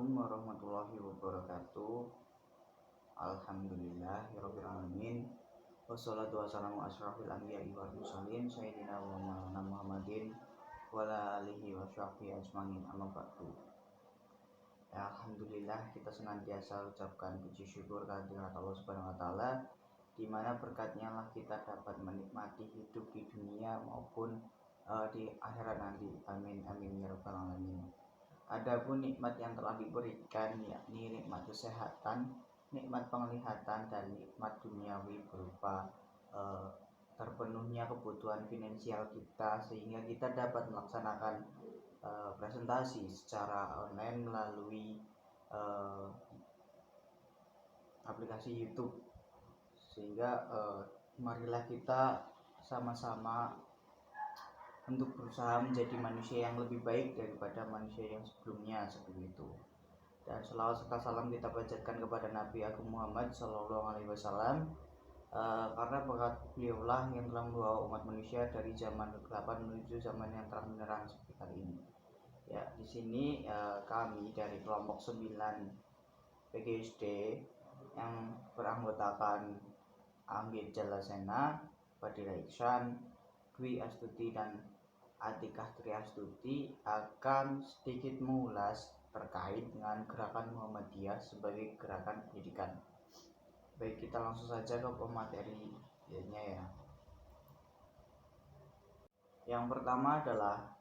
Assalamualaikum warahmatullahi wabarakatuh. Alhamdulillahirabbil alamin. Wassalatu wassalamu asyrafil anbiya'i wal mursalin sayyidina wa maulana Muhammadin wa ala alihi wa sahbihi ajmain, amma ba'du. Alhamdulillah, kita senantiasa ucapkan puji syukur kehadirat Allah Subhanahu wa taala, di mana berkatnya lah kita dapat menikmati hidup di dunia maupun di akhirat nanti. Amin amin ya rabbal alamin. Adapun nikmat yang telah diberikan, yakni nikmat kesehatan, nikmat penglihatan, dan nikmat duniawi berupa terpenuhnya kebutuhan finansial kita, sehingga kita dapat melaksanakan presentasi secara online melalui aplikasi YouTube. Sehingga marilah kita sama-sama untuk berusaha menjadi manusia yang lebih baik daripada manusia yang sebelumnya, seperti itu. Dan selawat serta salam kita panjatkan kepada Nabi Agung Muhammad Sallallahu Alaihi Wasallam, karena berkat beliaulah yang telah membawa umat manusia dari zaman kegelapan menuju zaman yang terang benderang seperti kali ini. Ya, di sini kami dari kelompok 9 PGSD yang beranggotakan Anggit Jalasena, Fadila Iksan, Dwi Astuti, dan Atikah Triastuti akan sedikit mengulas terkait dengan gerakan Muhammadiyah sebagai gerakan pendidikan. Baik, kita langsung saja ke pematerinya ya. Yang pertama adalah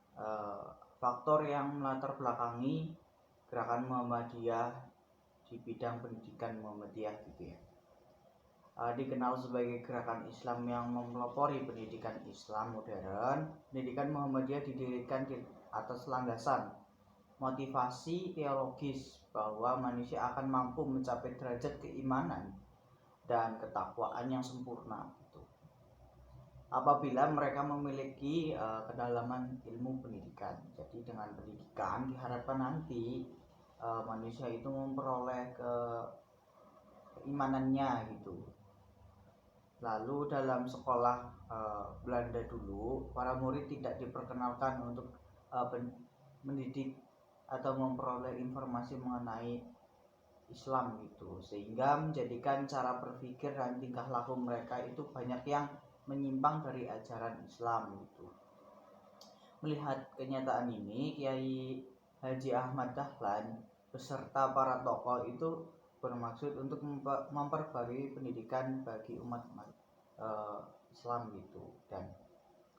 faktor yang melatar belakangi gerakan Muhammadiyah di bidang pendidikan Muhammadiyah gitu ya. Dikenal sebagai gerakan Islam yang mempelopori pendidikan Islam modern. Pendidikan Muhammadiyah didirikan di atas landasan motivasi teologis bahwa manusia akan mampu mencapai derajat keimanan dan ketakwaan yang sempurna gitu, apabila mereka memiliki kedalaman ilmu pendidikan. Jadi dengan pendidikan diharapkan nanti manusia itu memperoleh keimanannya gitu. Lalu dalam sekolah Belanda dulu, para murid tidak diperkenalkan untuk mendidik atau memperoleh informasi mengenai Islam gitu, sehingga menjadikan cara berpikir dan tingkah laku mereka itu banyak yang menyimpang dari ajaran Islam gitu. Melihat kenyataan ini, Kiai Haji Ahmad Dahlan beserta para tokoh itu bermaksud untuk memperbarui pendidikan bagi umat Islam gitu. Dan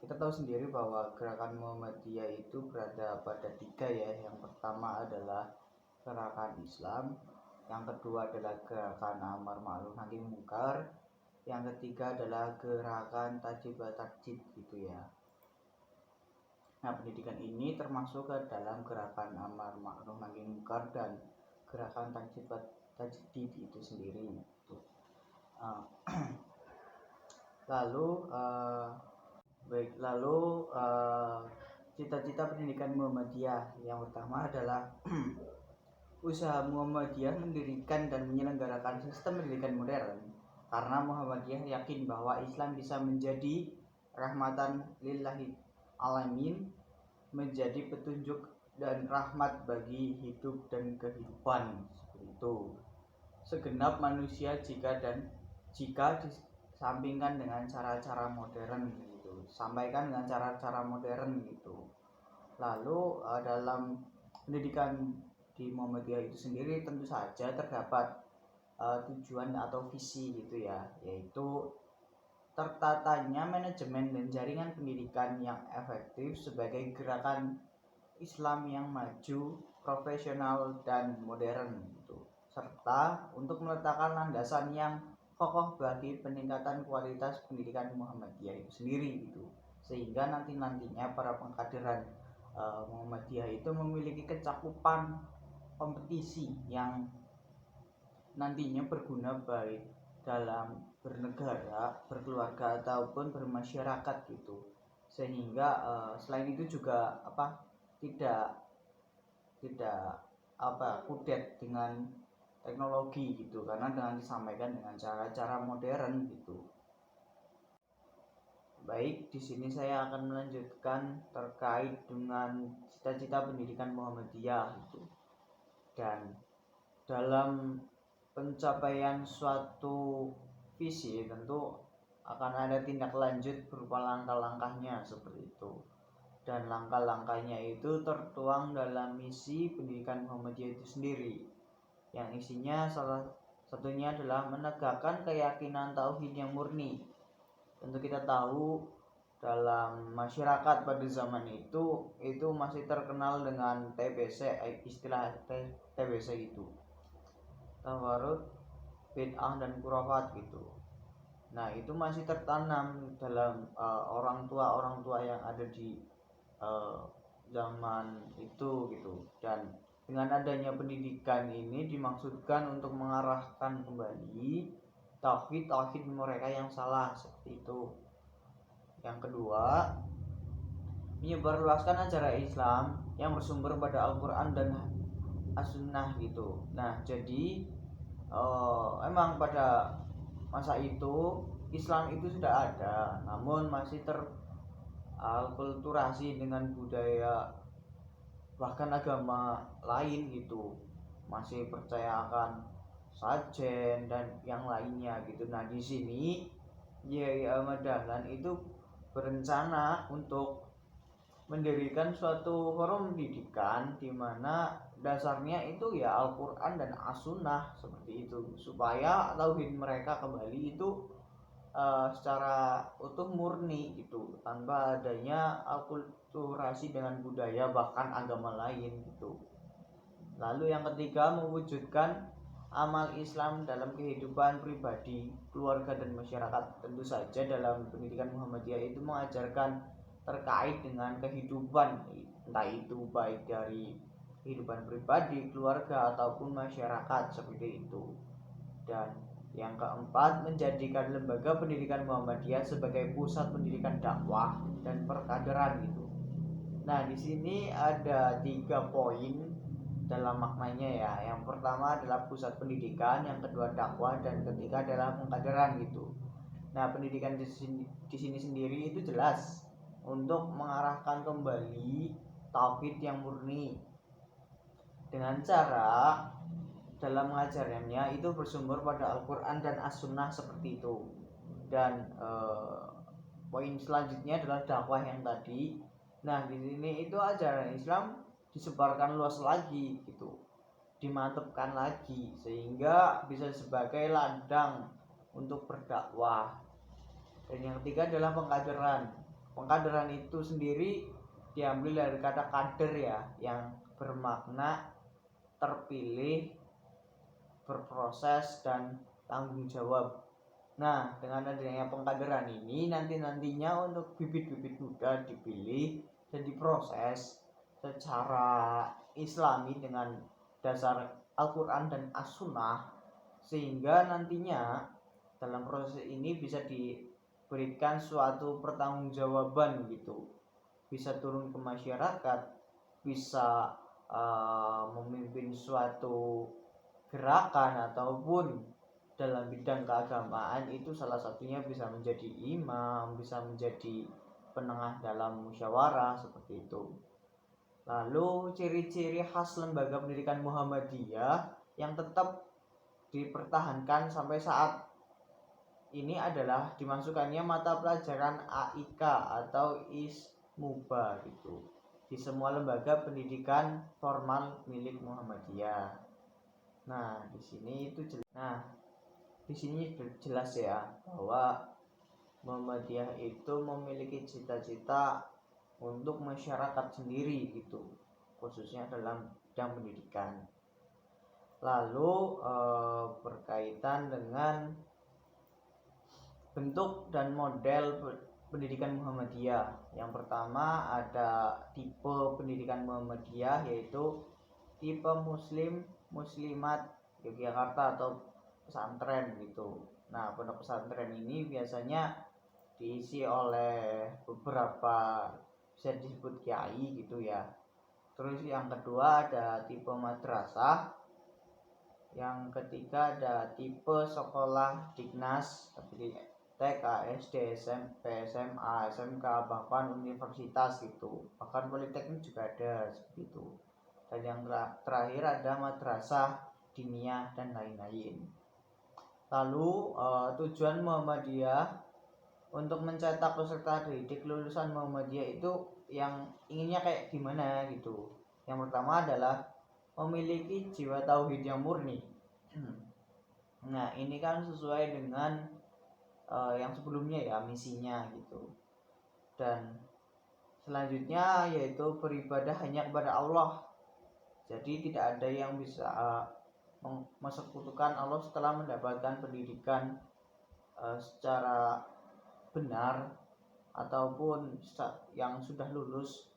kita tahu sendiri bahwa gerakan Muhammadiyah itu berada pada 3 ya. Yang pertama adalah gerakan Islam, yang kedua adalah gerakan Amar Ma'ruf Nahi Munkar, yang ketiga adalah gerakan Tajdid wa Tajdid gitu ya. Nah, pendidikan ini termasuk ke dalam gerakan Amar Ma'ruf Nahi Munkar dan gerakan Tajdid wa Tajdid itu sendiri gitu. Lalu cita-cita pendidikan Muhammadiyah yang pertama adalah usaha Muhammadiyah mendirikan dan menyelenggarakan sistem pendidikan modern, karena Muhammadiyah yakin bahwa Islam bisa menjadi rahmatan lillahi alamin, menjadi petunjuk dan rahmat bagi hidup dan kehidupan seperti itu segenap manusia, jika disampingkan dengan cara-cara modern gitu, sampaikan dengan cara-cara modern gitu. Lalu dalam pendidikan di Muhammadiyah itu sendiri tentu saja terdapat tujuan atau visi gitu ya, yaitu tertatanya manajemen dan jaringan pendidikan yang efektif sebagai gerakan Islam yang maju, profesional, dan modern gitu, serta untuk meletakkan landasan yang kokoh bagi peningkatan kualitas pendidikan Muhammadiyah itu sendiri gitu, sehingga nantinya para pengkaderan Muhammadiyah itu memiliki kecakupan kompetisi yang nantinya berguna baik dalam bernegara, berkeluarga, ataupun bermasyarakat gitu. Sehingga selain itu juga tidak kudet dengan teknologi gitu, karena dengan disampaikan dengan cara-cara modern gitu. Baik, di sini saya akan melanjutkan terkait dengan cita-cita pendidikan Muhammadiyah itu. Dan dalam pencapaian suatu visi tentu akan ada tindak lanjut berupa langkah-langkahnya seperti itu. Dan langkah-langkahnya itu tertuang dalam misi pendidikan Muhammadiyah itu sendiri, yang isinya salah satunya adalah menegakkan keyakinan tauhid yang murni. Tentu kita tahu dalam masyarakat pada zaman itu masih terkenal dengan TBC, istilah TBC itu tawarud, bid'ah dan khurafat gitu. Nah, itu masih tertanam dalam orang tua yang ada di zaman itu gitu. Dan dengan adanya pendidikan ini dimaksudkan untuk mengarahkan kembali tauhid mereka yang salah seperti itu. Yang kedua, menyebarluaskan ajaran Islam yang bersumber pada Al-Quran dan As-Sunnah gitu. Nah, jadi emang pada masa itu Islam itu sudah ada, namun masih terkulturasi dengan budaya bahkan agama lain gitu. Masih percaya akan sajen dan yang lainnya gitu. Nah, di sini Ahmad Dahlan itu berencana untuk mendirikan suatu forum pendidikan di mana dasarnya itu ya Al-Quran dan As-Sunnah seperti itu, supaya tauhid mereka kembali itu secara utuh murni gitu, tanpa adanya akulturasi dengan budaya bahkan agama lain gitu. Lalu yang ketiga, mewujudkan amal Islam dalam kehidupan pribadi, keluarga dan masyarakat. Tentu saja dalam pendidikan Muhammadiyah itu mengajarkan terkait dengan kehidupan, entah itu baik dari kehidupan pribadi, keluarga ataupun masyarakat seperti itu. Dan yang keempat, menjadikan lembaga pendidikan Muhammadiyah sebagai pusat pendidikan dakwah dan perkaderan gitu. Nah, di sini ada 3 poin dalam maknanya ya. Yang pertama adalah pusat pendidikan, yang kedua dakwah, dan ketiga adalah pengkaderan gitu. Nah, pendidikan di sini sendiri itu jelas untuk mengarahkan kembali tauhid yang murni dengan cara dalam mengajarnya itu bersumber pada Al-Quran dan As-Sunnah seperti itu. Dan poin selanjutnya adalah dakwah yang tadi. Nah, di sini itu ajaran Islam disebarkan luas lagi gitu, dimantapkan lagi sehingga bisa sebagai ladang untuk berdakwah. Dan yang ketiga adalah pengkaderan. Pengkaderan itu sendiri diambil dari kata kader ya, yang bermakna terpilih, berproses dan tanggung jawab. Nah, dengan adanya pengkaderan ini nantinya untuk bibit-bibit muda dipilih dan diproses secara Islami dengan dasar Al-Quran dan As-Sunnah, sehingga nantinya dalam proses ini bisa diberikan suatu pertanggungjawaban gitu, bisa turun ke masyarakat, bisa memimpin suatu gerakan ataupun dalam bidang keagamaan itu salah satunya bisa menjadi imam, bisa menjadi penengah dalam musyawarah seperti itu. Lalu ciri-ciri khas lembaga pendidikan Muhammadiyah yang tetap dipertahankan sampai saat ini adalah dimasukkannya mata pelajaran AIK atau ISMUBA gitu di semua lembaga pendidikan formal milik Muhammadiyah. Nah, di sini jelas ya bahwa Muhammadiyah itu memiliki cita-cita untuk masyarakat sendiri gitu, khususnya dalam bidang pendidikan. Lalu berkaitan dengan bentuk dan model pendidikan Muhammadiyah. Yang pertama ada tipe pendidikan Muhammadiyah, yaitu tipe muslim, muslimat Yogyakarta atau pesantren gitu. Nah, pondok pesantren ini biasanya diisi oleh beberapa, bisa disebut kiai gitu ya. Terus yang kedua ada tipe madrasah. Yang ketiga ada tipe sekolah Dignas seperti TK, SD, SMP, SMA, SMK, bahkan universitas gitu. Bahkan politeknik juga ada seperti itu. Dan yang terakhir ada madrasah diniyah dan lain-lain. Lalu tujuan Muhammadiyah untuk mencetak peserta didik lulusan Muhammadiyah itu yang inginnya kayak gimana gitu. Yang pertama adalah memiliki jiwa tauhid yang murni. Nah, ini kan sesuai dengan yang sebelumnya ya, misinya gitu. Dan selanjutnya yaitu beribadah hanya kepada Allah. Jadi tidak ada yang bisa mensekutukan Allah setelah mendapatkan pendidikan secara benar ataupun yang sudah lulus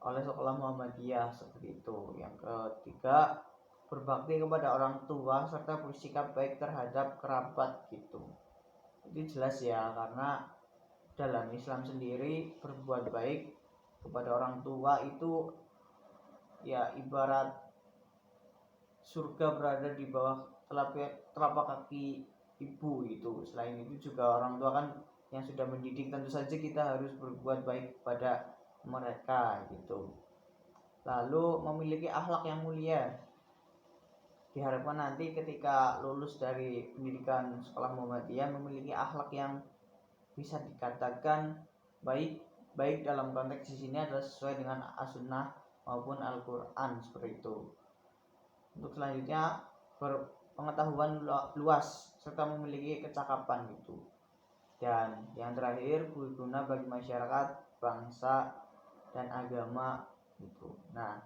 oleh sekolah Muhammadiyah seperti itu. Yang ketiga, berbakti kepada orang tua serta bersikap baik terhadap kerabat gitu. Itu jelas ya, karena dalam Islam sendiri berbuat baik kepada orang tua itu ya ibarat surga berada di bawah telapak kaki ibu gitu. Selain itu juga orang tua kan yang sudah mendidik, tentu saja kita harus berbuat baik kepada mereka gitu. Lalu memiliki akhlak yang mulia. Diharapkan nanti ketika lulus dari pendidikan sekolah Muhammadiyah memiliki akhlak yang bisa dikatakan baik dalam konteks di sini adalah sesuai dengan as-sunnah maupun Al-Qur'an seperti itu. Untuk selanjutnya berpengetahuan luas serta memiliki kecakapan gitu. Dan yang terakhir berguna bagi masyarakat, bangsa dan agama gitu. Nah,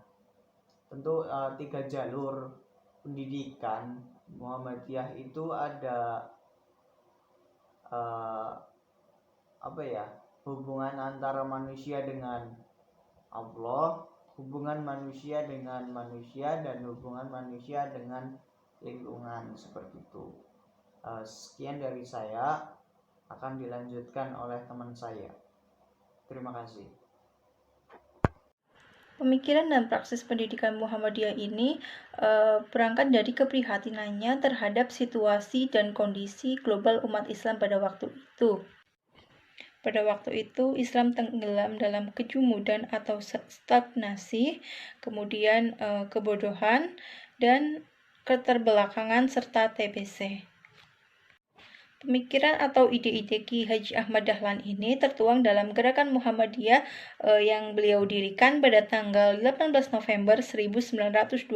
tentu 3 jalur pendidikan Muhammadiyah itu ada hubungan antara manusia dengan Allah, hubungan manusia dengan manusia, dan hubungan manusia dengan lingkungan seperti itu. Sekian dari saya, akan dilanjutkan oleh teman saya. Terima kasih. Pemikiran dan praksis pendidikan Muhammadiyah ini berangkat dari keprihatinannya terhadap situasi dan kondisi global umat Islam pada waktu itu. Pada waktu itu, Islam tenggelam dalam kejumudan atau stagnasi, kemudian kebodohan, dan keterbelakangan serta TBC. Pemikiran atau ide-ide Ki Haji Ahmad Dahlan ini tertuang dalam gerakan Muhammadiyah yang beliau dirikan pada tanggal 18 November 1912.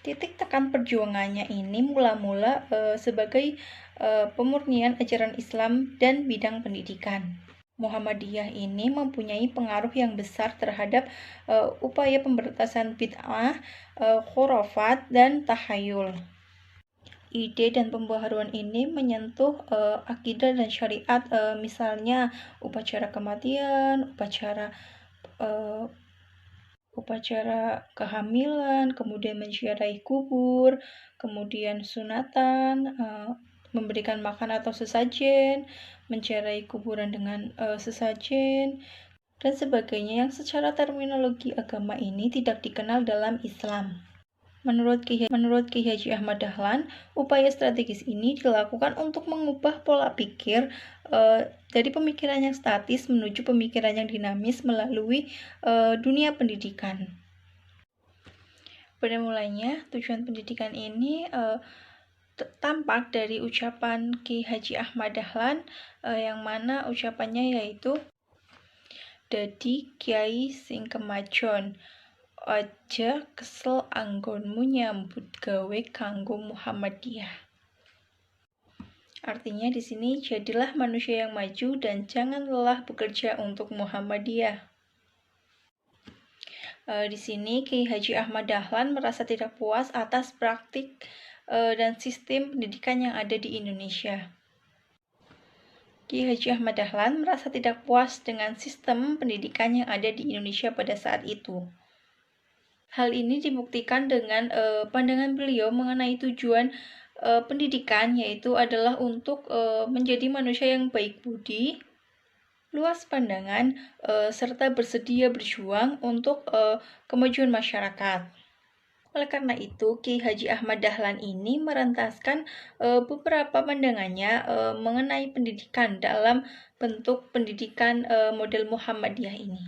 Titik tekan perjuangannya ini mula-mula sebagai pemurnian ajaran Islam dan bidang pendidikan. Muhammadiyah ini mempunyai pengaruh yang besar terhadap upaya pemberantasan bid'ah, khurafat, dan tahayul. Ide dan pembaharuan ini menyentuh akidah dan syariat, misalnya upacara kematian, upacara kehamilan, kemudian menziarahi kubur, kemudian sunatan, memberikan makan atau sesajen, menziarahi kuburan dengan sesajen, dan sebagainya yang secara terminologi agama ini tidak dikenal dalam Islam. Menurut Ki Haji Ahmad Dahlan, upaya strategis ini dilakukan untuk mengubah pola pikir dari pemikiran yang statis menuju pemikiran yang dinamis melalui dunia pendidikan. Pada mulanya, tujuan pendidikan ini tampak dari ucapan Ki Haji Ahmad Dahlan yang mana ucapannya yaitu "Dadi Kiai sing kemajon, aja kesel anggonmu nyambut gawe kanggo Muhammadiyah." Artinya di sini, jadilah manusia yang maju dan jangan lelah bekerja untuk Muhammadiyah. Di sini Ki Haji Ahmad Dahlan merasa tidak puas atas praktik dan sistem pendidikan yang ada di Indonesia. Ki Haji Ahmad Dahlan merasa tidak puas dengan sistem pendidikan yang ada di Indonesia pada saat itu. Hal ini dibuktikan dengan pandangan beliau mengenai tujuan pendidikan, yaitu adalah untuk menjadi manusia yang baik budi, luas pandangan, serta bersedia berjuang untuk kemajuan masyarakat. Oleh karena itu, Ki Haji Ahmad Dahlan ini merentaskan beberapa pandangannya mengenai pendidikan dalam bentuk pendidikan model Muhammadiyah ini.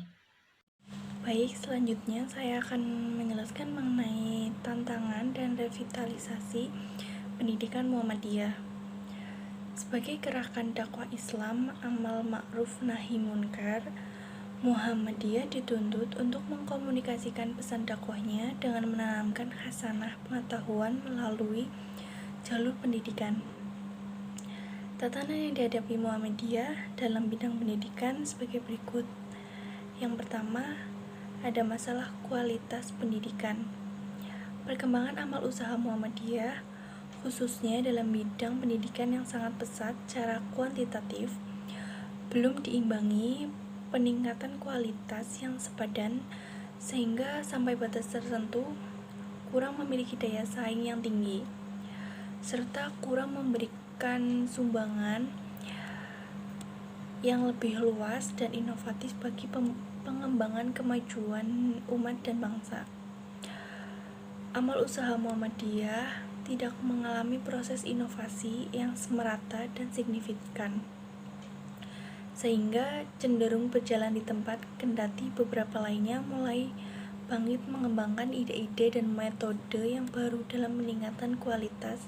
Baik, selanjutnya saya akan menjelaskan mengenai tantangan dan revitalisasi pendidikan Muhammadiyah. Sebagai gerakan dakwah Islam, amal ma'ruf nahi munkar, Muhammadiyah dituntut untuk mengkomunikasikan pesan dakwahnya dengan menanamkan khasanah pengetahuan melalui jalur pendidikan. Tantangan yang dihadapi Muhammadiyah dalam bidang pendidikan sebagai berikut. Yang pertama, ada masalah kualitas pendidikan. Perkembangan amal usaha Muhammadiyah, khususnya dalam bidang pendidikan yang sangat pesat secara kuantitatif, belum diimbangi peningkatan kualitas yang sepadan, sehingga sampai batas tertentu kurang memiliki daya saing yang tinggi, serta kurang memberikan sumbangan yang lebih luas dan inovatif bagi pengembangan kemajuan umat dan bangsa. Amal usaha Muhammadiyah tidak mengalami proses inovasi yang merata dan signifikan, sehingga cenderung berjalan di tempat, kendati beberapa lainnya mulai bangkit mengembangkan ide-ide dan metode yang baru dalam meningkatkan kualitas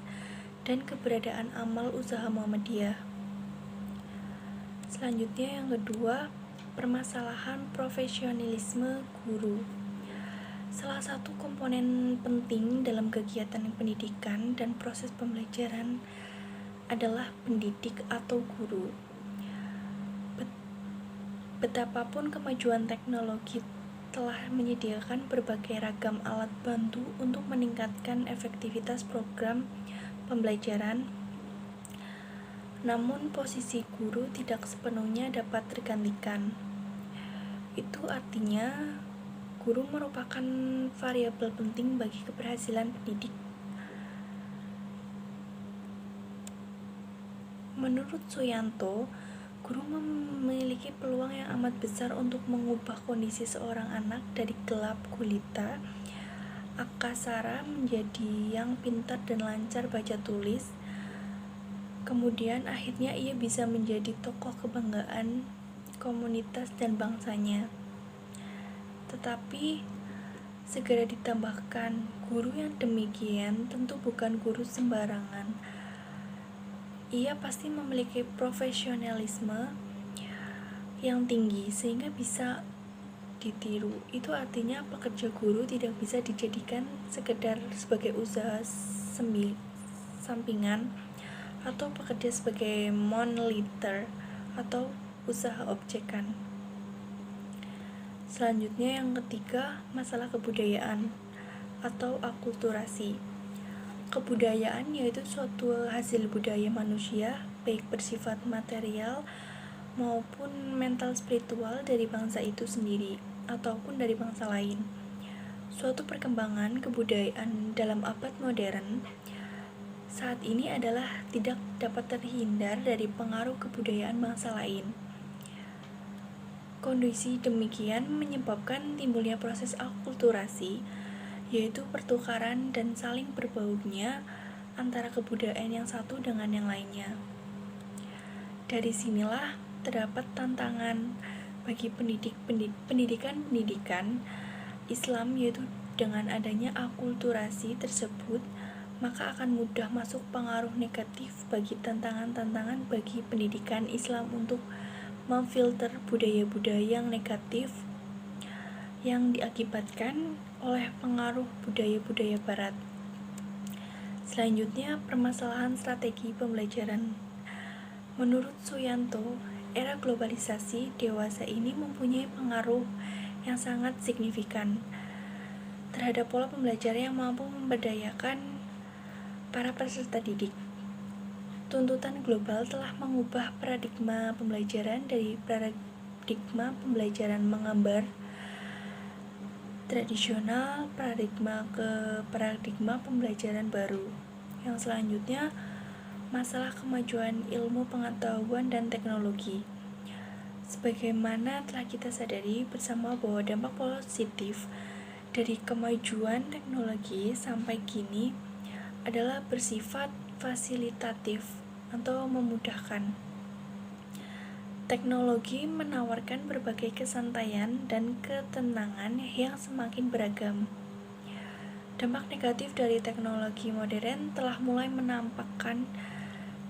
dan keberadaan amal usaha Muhammadiyah. Selanjutnya yang kedua, permasalahan profesionalisme guru. Salah satu komponen penting dalam kegiatan pendidikan dan proses pembelajaran adalah pendidik atau guru. Betapapun kemajuan teknologi telah menyediakan berbagai ragam alat bantu untuk meningkatkan efektivitas program pembelajaran, namun posisi guru tidak sepenuhnya dapat tergantikan. Itu artinya guru merupakan variabel penting bagi keberhasilan pendidik. Menurut Suyanto, guru memiliki peluang yang amat besar untuk mengubah kondisi seorang anak dari gelap gulita, akasara menjadi yang pintar dan lancar baca tulis. Kemudian akhirnya ia bisa menjadi tokoh kebanggaan komunitas dan bangsanya. Tetapi segera ditambahkan, guru yang demikian tentu bukan guru sembarangan. Ia pasti memiliki profesionalisme yang tinggi sehingga bisa ditiru. Itu artinya pekerja guru tidak bisa dijadikan sekedar sebagai usaha sampingan atau bekerja sebagai monliter atau usaha objekan. Selanjutnya yang ketiga, masalah kebudayaan atau akulturasi. Kebudayaan yaitu suatu hasil budaya manusia, baik bersifat material maupun mental spiritual dari bangsa itu sendiri ataupun dari bangsa lain. Suatu perkembangan kebudayaan dalam abad modern saat ini adalah tidak dapat terhindar dari pengaruh kebudayaan bangsa lain. Kondisi demikian menyebabkan timbulnya proses akulturasi, yaitu pertukaran dan saling berbaurnya antara kebudayaan yang satu dengan yang lainnya. Dari sinilah terdapat tantangan bagi pendidikan Islam, yaitu dengan adanya akulturasi tersebut, maka akan mudah masuk pengaruh negatif bagi tantangan-tantangan bagi pendidikan Islam untuk memfilter budaya-budaya yang negatif yang diakibatkan oleh pengaruh budaya-budaya barat. Selanjutnya, permasalahan strategi pembelajaran. Menurut Suyanto, era globalisasi dewasa ini mempunyai pengaruh yang sangat signifikan terhadap pola pembelajaran yang mampu memberdayakan para peserta didik. Tuntutan global telah mengubah paradigma pembelajaran dari paradigma pembelajaran menggambar tradisional ke paradigma pembelajaran baru. Yang selanjutnya, masalah kemajuan ilmu pengetahuan dan teknologi. Sebagaimana telah kita sadari bersama bahwa dampak positif dari kemajuan teknologi sampai kini adalah bersifat fasilitatif atau memudahkan. Teknologi menawarkan berbagai kesantaian dan ketenangan yang semakin beragam. Dampak negatif dari teknologi modern telah mulai menampakkan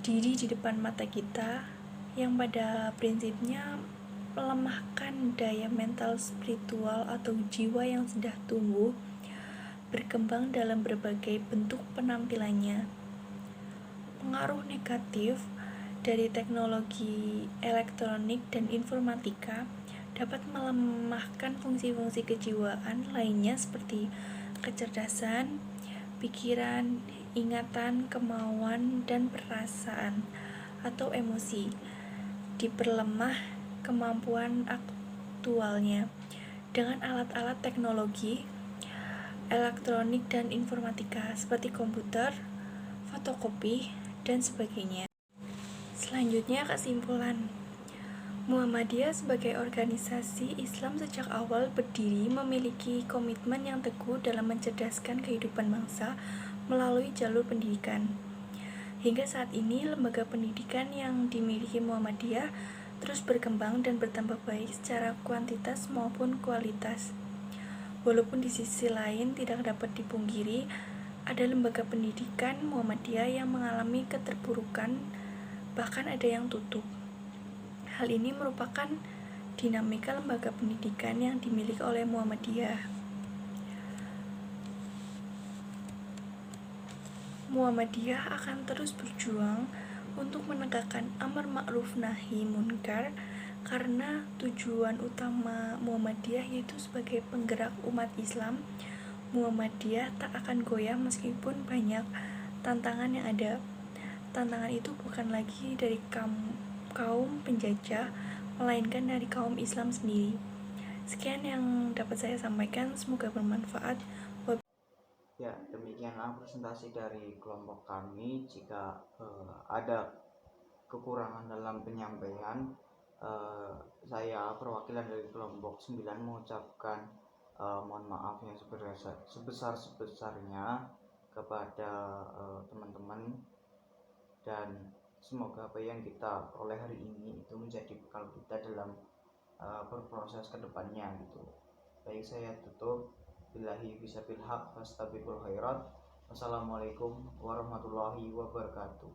diri di depan mata kita, yang pada prinsipnya melemahkan daya mental spiritual atau jiwa yang sudah tumbuh berkembang dalam berbagai bentuk penampilannya. Pengaruh negatif dari teknologi elektronik dan informatika dapat melemahkan fungsi-fungsi kejiwaan lainnya seperti kecerdasan, pikiran, ingatan, kemauan, dan perasaan atau emosi. Diperlemah kemampuan aktualnya dengan alat-alat teknologi elektronik dan informatika seperti komputer, fotokopi, dan sebagainya. Selanjutnya, kesimpulan. Muhammadiyah sebagai organisasi Islam sejak awal berdiri memiliki komitmen yang teguh dalam mencerdaskan kehidupan bangsa melalui jalur pendidikan. Hingga saat ini, lembaga pendidikan yang dimiliki Muhammadiyah terus berkembang dan bertambah baik secara kuantitas maupun kualitas. Walaupun di sisi lain tidak dapat dipungkiri, ada lembaga pendidikan Muhammadiyah yang mengalami keterpurukan, bahkan ada yang tutup. Hal ini merupakan dinamika lembaga pendidikan yang dimiliki oleh Muhammadiyah. Muhammadiyah akan terus berjuang untuk menegakkan amar ma'ruf nahi munkar karena tujuan utama Muhammadiyah yaitu sebagai penggerak umat Islam. Muhammadiyah tak akan goyah meskipun banyak tantangan yang ada. Tantangan itu bukan lagi dari kaum penjajah, melainkan dari kaum Islam sendiri. Sekian yang dapat saya sampaikan, semoga bermanfaat. Ya, demikianlah presentasi dari kelompok kami. Jika ada kekurangan dalam penyampaian, saya perwakilan dari kelompok 9 mengucapkan mohon maaf yang sebesar-besarnya kepada teman-teman, dan semoga apa yang kita oleh hari ini itu menjadi bekal kita dalam berproses ke depannya gitu. Baik, saya tutup. Billahi bisabil haq fastabiqul khairat. Wassalamualaikum warahmatullahi wabarakatuh.